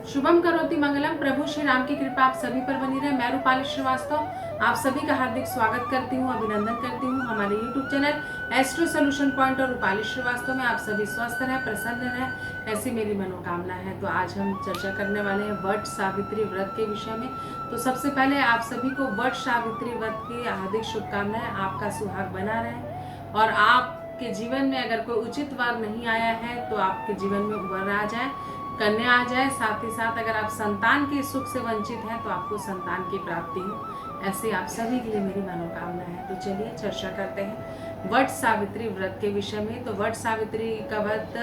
शुभम करोति मंगलम। प्रभु श्री राम की कृपा आप सभी पर बनी रहे। मैं रूपाली श्रीवास्तव आप सभी का हार्दिक स्वागत करती हूँ, अभिनंदन करती हूँ हमारे YouTube channel astro solution point और रूपाली श्रीवास्तव में। आप सभी स्वस्थ रहें, प्रसन्न रहें, ऐसी मेरी मनोकामना है। तो आज हम चर्चा करने वाले हैं वट सावित्री व्रत के विषय में। तो सबसे पहले आप सभी को वट सावित्री व्रत की हार्दिक शुभकामनाएं। आपका सुहाग बना रहे और आपके जीवन में अगर कोई उचित वर नहीं आया है तो आपके जीवन में वर आ जाए, कन्या आ जाए। साथ ही साथ अगर आप संतान के सुख से वंचित हैं तो आपको संतान की प्राप्ति हो, ऐसे आप सभी के लिए मेरी मनोकामना है। तो चलिए चर्चा करते हैं वट सावित्री व्रत के विषय में। तो वट सावित्री का व्रत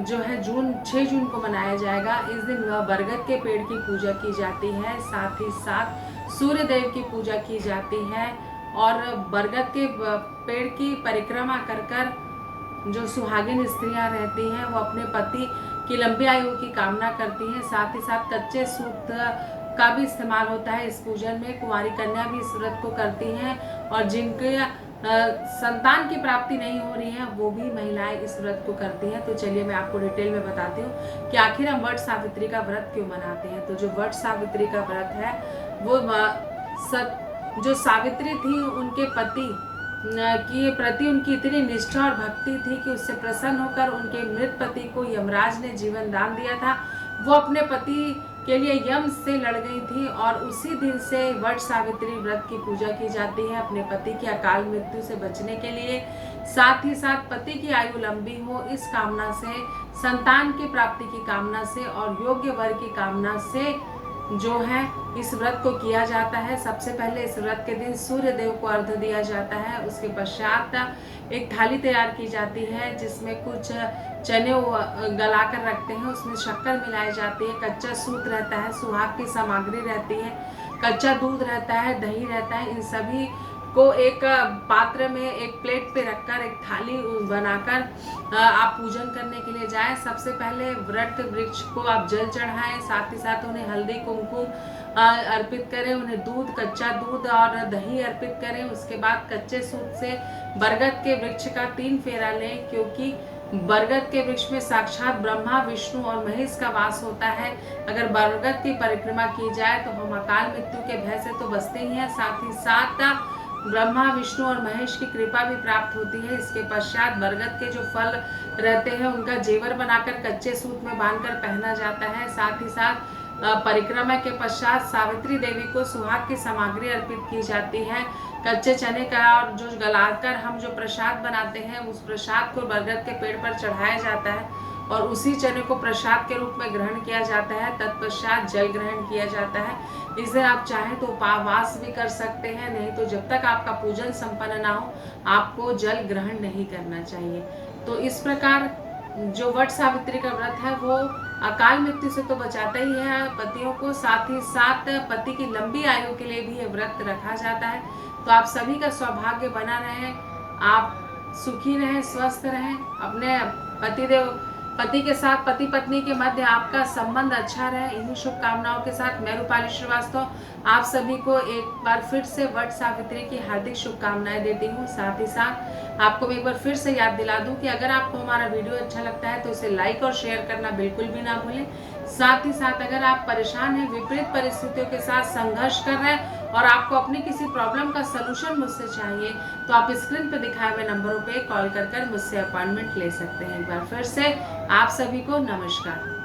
जो है 6 जून को मनाया जाएगा। इस दिन बरगद के पेड़ की पूजा की जाती है, साथ ही साथ सूर्य देव की पूजा की जाती है और बरगद के पेड़ की परिक्रमा कर जो सुहागिन स्त्रियां रहती हैं वो अपने पति की लंबी आयु की कामना करती हैं। साथ ही साथ कच्चे सूत का भी इस्तेमाल होता है इस पूजन में। कुंवारी कन्या भी इस व्रत को करती हैं और जिनके संतान की प्राप्ति नहीं हो रही है वो भी महिलाएं इस व्रत को करती हैं। तो चलिए मैं आपको डिटेल में बताती हूँ कि आखिर हम वट सावित्री का व्रत क्यों मनाते हैं। तो जो वट सावित्री का व्रत है वो जो सावित्री थी उनके पति के प्रति उनकी इतनी निष्ठा और भक्ति थी कि उससे प्रसन्न होकर उनके मृत पति को यमराज ने जीवन दान दिया था। वो अपने पति के लिए यम से लड़ गई थी और उसी दिन से वट सावित्री व्रत की पूजा की जाती है अपने पति की अकाल मृत्यु से बचने के लिए। साथ ही साथ पति की आयु लंबी हो इस कामना से, संतान की प्राप्ति की कामना से और योग्य वर की कामना से जो है इस व्रत को किया जाता है। सबसे पहले इस व्रत के दिन सूर्य देव को अर्घ्य दिया जाता है। उसके पश्चात एक थाली तैयार की जाती है जिसमें कुछ चने गला कर रखते हैं, उसमें शक्कर मिलाई जाती है, कच्चा सूत रहता है, सुहाग की सामग्री रहती है, कच्चा दूध रहता है, दही रहता है। इन सभी को एक पात्र में एक प्लेट पे रखकर एक थाली बनाकर आप पूजन करने के लिए जाएं। सबसे पहले वट वृक्ष को आप जल चढ़ाएं, साथ ही साथ उन्हें हल्दी कुमकुम अर्पित करें, उन्हें दूध, कच्चा दूध और दही अर्पित करें। उसके बाद कच्चे सूत से बरगद के वृक्ष का 3 फेरा लें, क्योंकि बरगद के वृक्ष में साक्षात ब्रह्मा, विष्णु और महेश का वास होता है। अगर बरगद की परिक्रमा की जाए तो हम अकाल मृत्यु के भय से तो बचते ही हैं, साथ ही साथ ब्रह्मा, विष्णु और महेश की कृपा भी प्राप्त होती है। इसके पश्चात बरगद के जो फल रहते हैं उनका जेवर बनाकर कच्चे सूत में बांधकर पहना जाता है। साथ ही साथ परिक्रमा के पश्चात सावित्री देवी को सुहाग की सामग्री अर्पित की जाती है। कच्चे चने का और जो गलाकर हम जो प्रसाद बनाते हैं उस प्रसाद को बरगद के पेड़ पर चढ़ाया जाता है और उसी चने को प्रसाद के रूप में ग्रहण किया जाता है। तत्पश्चात जल ग्रहण किया जाता है। इस दिन आप चाहें तो उपवास भी कर सकते हैं, नहीं तो जब तक आपका पूजन संपन्न ना हो आपको जल ग्रहण नहीं करना चाहिए। तो इस प्रकार जो वट सावित्री का व्रत है वो अकाल मृत्यु से तो बचाता ही है पतियों को, साथ ही साथ पति की लंबी आयु के लिए भी ये व्रत रखा जाता है। तो आप सभी का सौभाग्य बना रहे, आप सुखी रहें, स्वस्थ रहें, अपने पति के साथ, पति पत्नी के मध्य आपका संबंध अच्छा रहे। इन्हीं शुभकामनाओं के साथ मैं रूपाली श्रीवास्तव आप सभी को एक बार फिर से वट सावित्री की हार्दिक शुभकामनाएं देती हूँ। साथ ही साथ आपको मैं एक बार फिर से याद दिला दूं कि अगर आपको हमारा वीडियो अच्छा लगता है तो इसे लाइक और शेयर करना बिल्कुल भी ना भूलें। साथ ही साथ अगर आप परेशान हैं, विपरीत परिस्थितियों के साथ संघर्ष कर रहे हैं और आपको अपनी किसी प्रॉब्लम का सलूशन मुझसे चाहिए तो आप स्क्रीन पर दिखाए हुए नंबरों पे कॉल कर मुझसे अपॉइंटमेंट ले सकते हैं। एक बार फिर से आप सभी को नमस्कार।